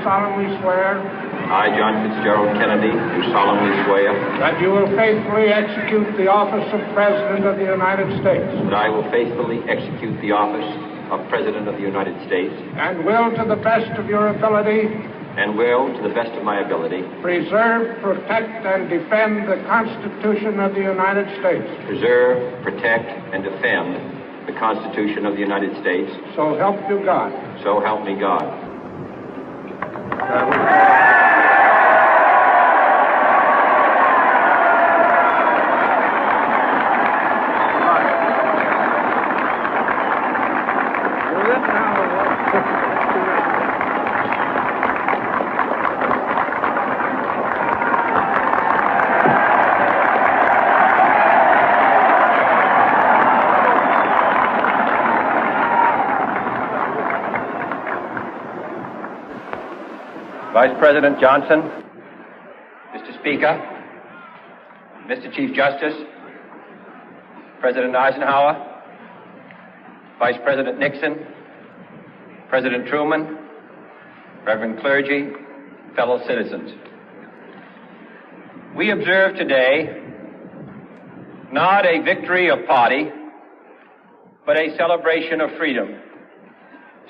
solemnly swear I, John Fitzgerald Kennedy, do solemnly swear that you will faithfully execute the office of President of the United States that I will faithfully execute the office of President of the United States and will, to the best of your ability, and will, to the best of my ability, preserve, protect, and defend the Constitution of the United States. preserve, protect, and defend the Constitution of the United States. So help you God. So help me God. Vice President Johnson, Mr. Speaker, Mr. Chief Justice, President Eisenhower, Vice President Nixon, President Truman, Reverend clergy, fellow citizens. We observe today not a victory of party, but a celebration of freedom,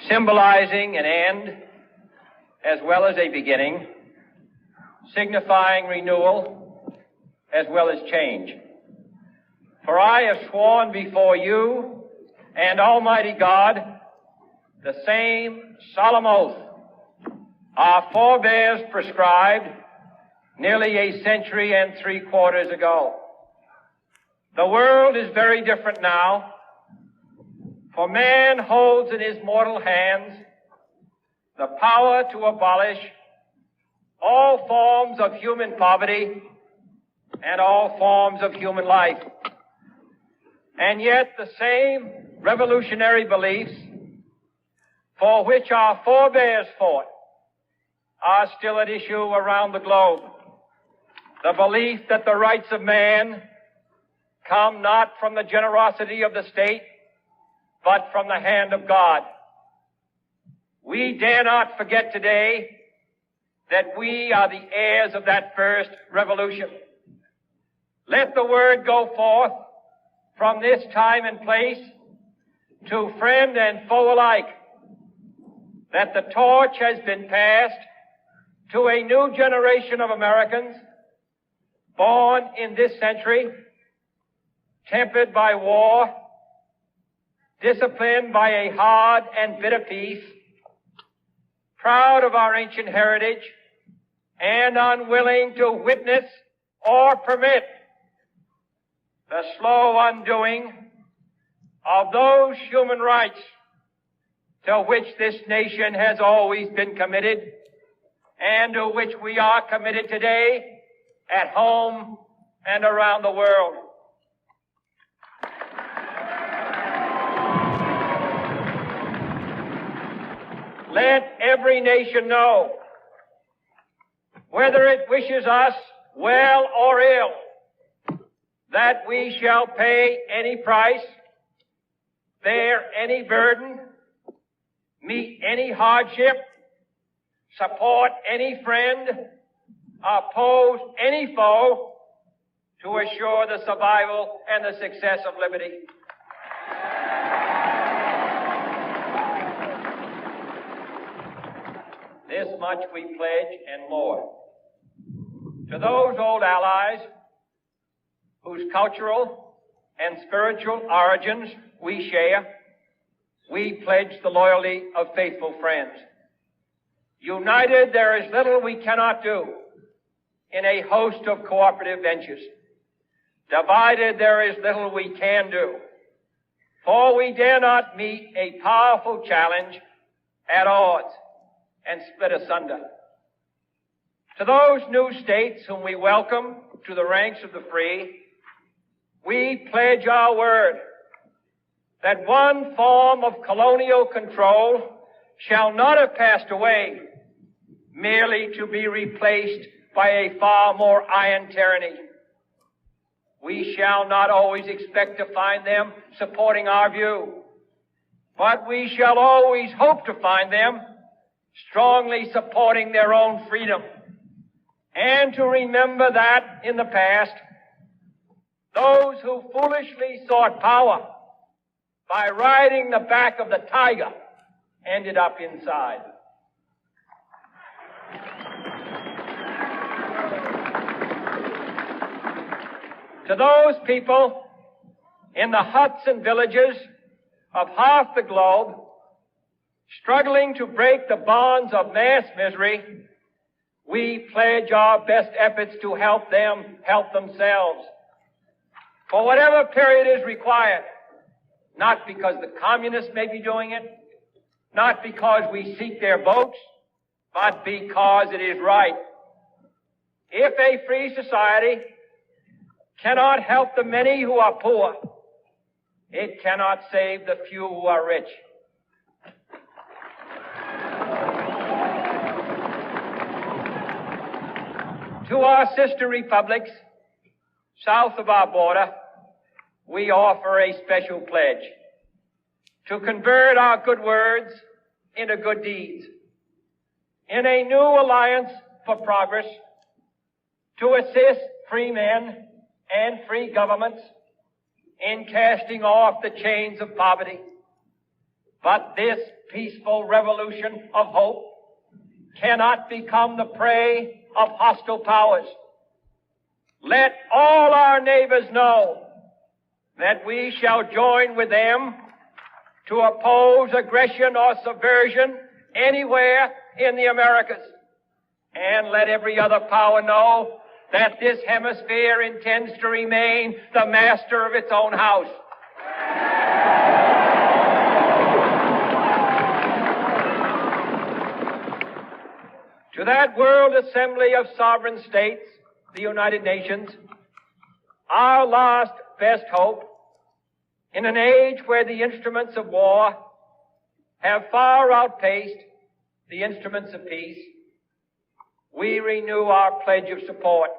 symbolizing an end as well as a beginning, signifying renewal as well as change. For I have sworn before you and Almighty God the same solemn oath our forebears prescribed nearly a century and 3/4 ago. The world is very different now, for man holds in his mortal hands the power to abolish all forms of human poverty and all forms of human life. And yet the same revolutionary beliefs for which our forebears fought are still at issue around the globe. The belief that the rights of man come not from the generosity of the state, but from the hand of God. We dare not forget today that we are the heirs of that first revolution. Let the word go forth from this time and place to friend and foe alike that the torch has been passed to a new generation of Americans born in this century, tempered by war, disciplined by a hard and bitter peace, proud of our ancient heritage, and unwilling to witness or permit the slow undoing of those human rights to which this nation has always been committed and to which we are committed today at home and around the world. Let every nation know, whether it wishes us well or ill, that we shall pay any price, bear any burden, meet any hardship, support any friend, oppose any foe to assure the survival and the success of liberty. This much we pledge and more. To those old allies whose cultural and spiritual origins we share, we pledge the loyalty of faithful friends. United, there is little we cannot do in a host of cooperative ventures. Divided, there is little we can do, for we dare not meet a powerful challenge at odds and split asunder. To those new states whom we welcome to the ranks of the free, we pledge our word that one form of colonial control shall not have passed away merely to be replaced by a far more iron tyranny. We shall not always expect to find them supporting our view, but we shall always hope to find them strongly supporting their own freedom, and to remember that in the past, those who foolishly sought power by riding the back of the tiger ended up inside. To those people in the huts and villages of half the globe struggling to break the bonds of mass misery, we pledge our best efforts to help them help themselves for whatever period is required, not because the communists may be doing it, not because we seek their votes, but because it is right. If a free society cannot help the many who are poor, it cannot save the few who are rich. To our sister republics south of our border, we offer a special pledge to convert our good words into good deeds, in a new alliance for progress, to assist free men and free governments in casting off the chains of poverty. But this peaceful revolution of hope cannot become the prey of hostile powers. Let all our neighbors know that we shall join with them to oppose aggression or subversion anywhere in the Americas. And let every other power know that this hemisphere intends to remain the master of its own house. To that World Assembly of Sovereign States, the United Nations, our last best hope, in an age where the instruments of war have far outpaced the instruments of peace, we renew our pledge of support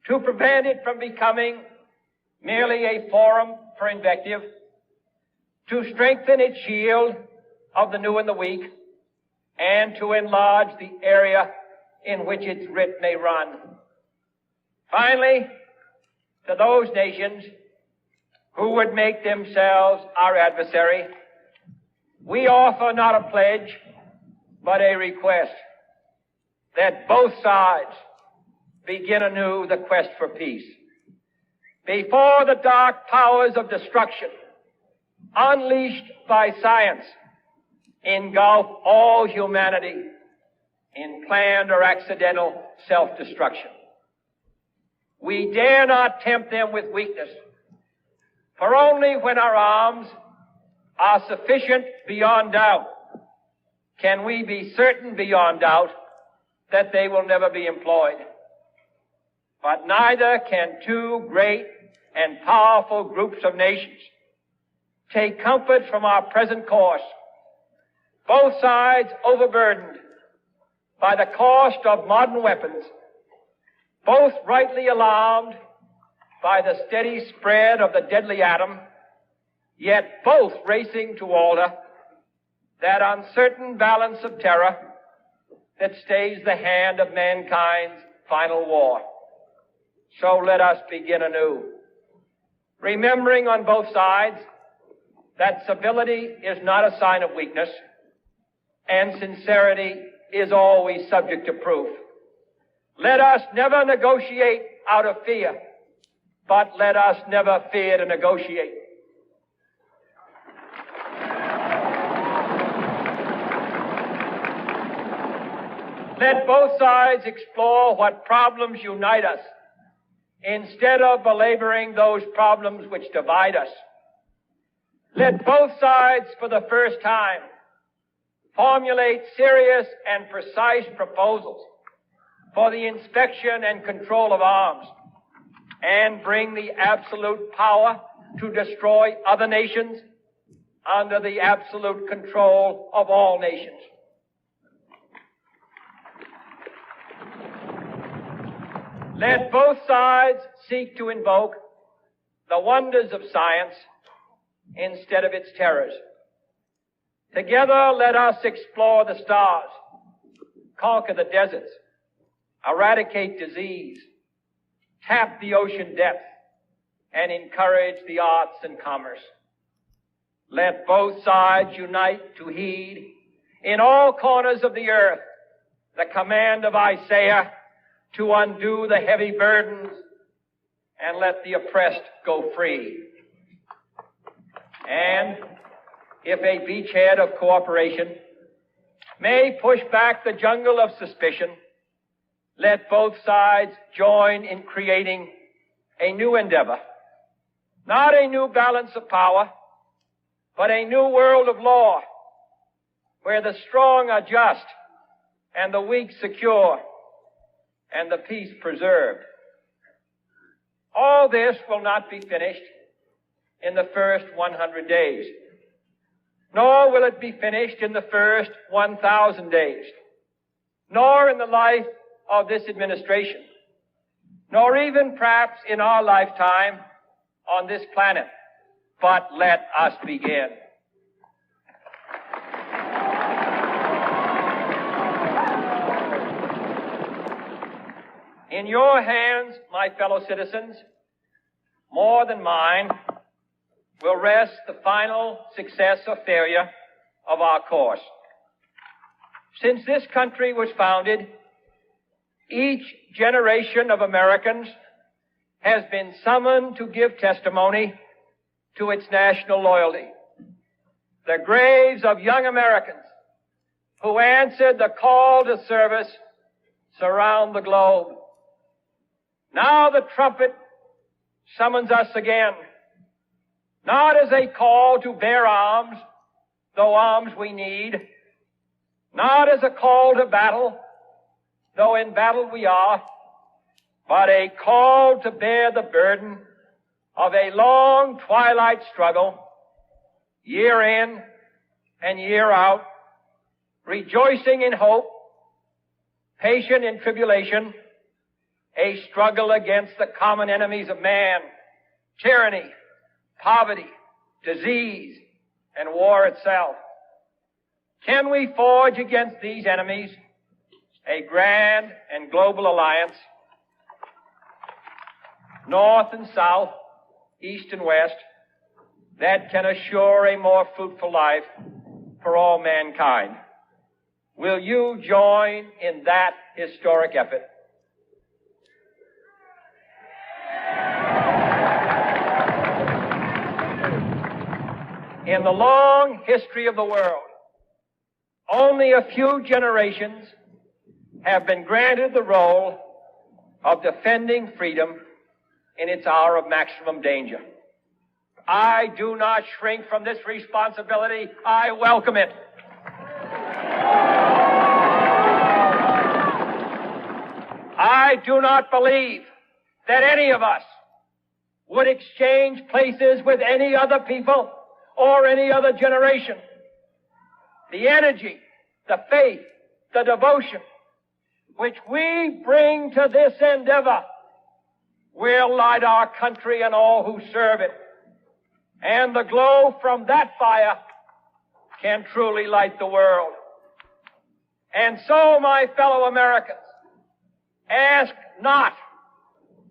to prevent it from becoming merely a forum for invective, to strengthen its shield of the new and the weak, and to enlarge the area in which its writ may run. Finally, to those nations who would make themselves our adversary, we offer not a pledge, but a request that both sides begin anew the quest for peace. Before the dark powers of destruction, unleashed by science, engulf all humanity in planned or accidental self-destruction. We dare not tempt them with weakness, for only when our arms are sufficient beyond doubt can we be certain beyond doubt that they will never be employed. But neither can two great and powerful groups of nations take comfort from our present course, both sides overburdened by the cost of modern weapons, both rightly alarmed by the steady spread of the deadly atom, yet both racing to alter that uncertain balance of terror that stays the hand of mankind's final war. So let us begin anew, remembering on both sides that civility is not a sign of weakness, and sincerity is always subject to proof. Let us never negotiate out of fear, but let us never fear to negotiate. Let both sides explore what problems unite us, instead of belaboring those problems which divide us. Let both sides, for the first time, formulate serious and precise proposals for the inspection and control of arms, and bring the absolute power to destroy other nations under the absolute control of all nations. Let both sides seek to invoke the wonders of science instead of its terrors. Together, let us explore the stars, conquer the deserts, eradicate disease, tap the ocean depth, and encourage the arts and commerce. Let both sides unite to heed in all corners of the earth the command of Isaiah to undo the heavy burdens and let the oppressed go free. And if a beachhead of cooperation may push back the jungle of suspicion, let both sides join in creating a new endeavor, not a new balance of power, but a new world of law where the strong are just and the weak secure and the peace preserved. All this will not be finished in the first 100 days, nor will it be finished in the first 1,000 days, nor in the life of this administration, nor even perhaps in our lifetime on this planet. But let us begin. In your hands, my fellow citizens, more than mine, will rest the final success or failure of our course. Since this country was founded, each generation of Americans has been summoned to give testimony to its national loyalty. The graves of young Americans who answered the call to service surround the globe. Now the trumpet summons us again, not as a call to bear arms, though arms we need, not as a call to battle, though in battle we are, but a call to bear the burden of a long twilight struggle, year in and year out, rejoicing in hope, patient in tribulation, a struggle against the common enemies of man, tyranny, poverty, disease, and war itself. Can we forge against these enemies a grand and global alliance, North and South, East and West, that can assure a more fruitful life for all mankind? Will you join in that historic effort? In the long history of the world, only a few generations have been granted the role of defending freedom in its hour of maximum danger. I do not shrink from this responsibility. I welcome it. I do not believe that any of us would exchange places with any other people or any other generation. The energy, the faith, the devotion which we bring to this endeavor will light our country and all who serve it. And the glow from that fire can truly light the world. And so, my fellow Americans, ask not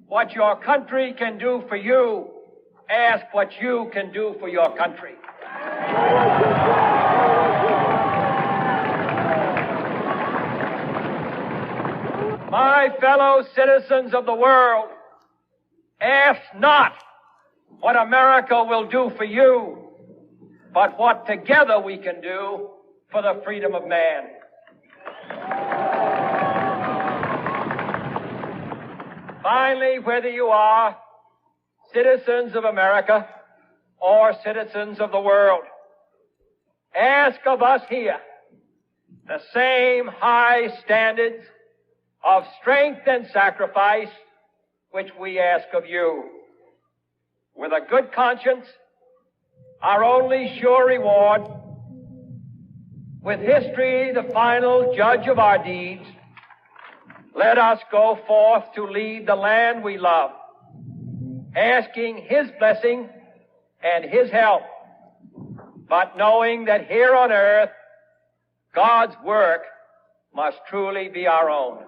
what your country can do for you. Ask what you can do for your country. My fellow citizens of the world, ask not what America will do for you, but what together we can do for the freedom of man. Finally, whether you are citizens of America or citizens of the world, ask of us here the same high standards of strength and sacrifice which we ask of you. With a good conscience, our only sure reward, with history the final judge of our deeds, let us go forth to lead the land we love, asking His blessing and His help but knowing that here on earth, God's work must truly be our own.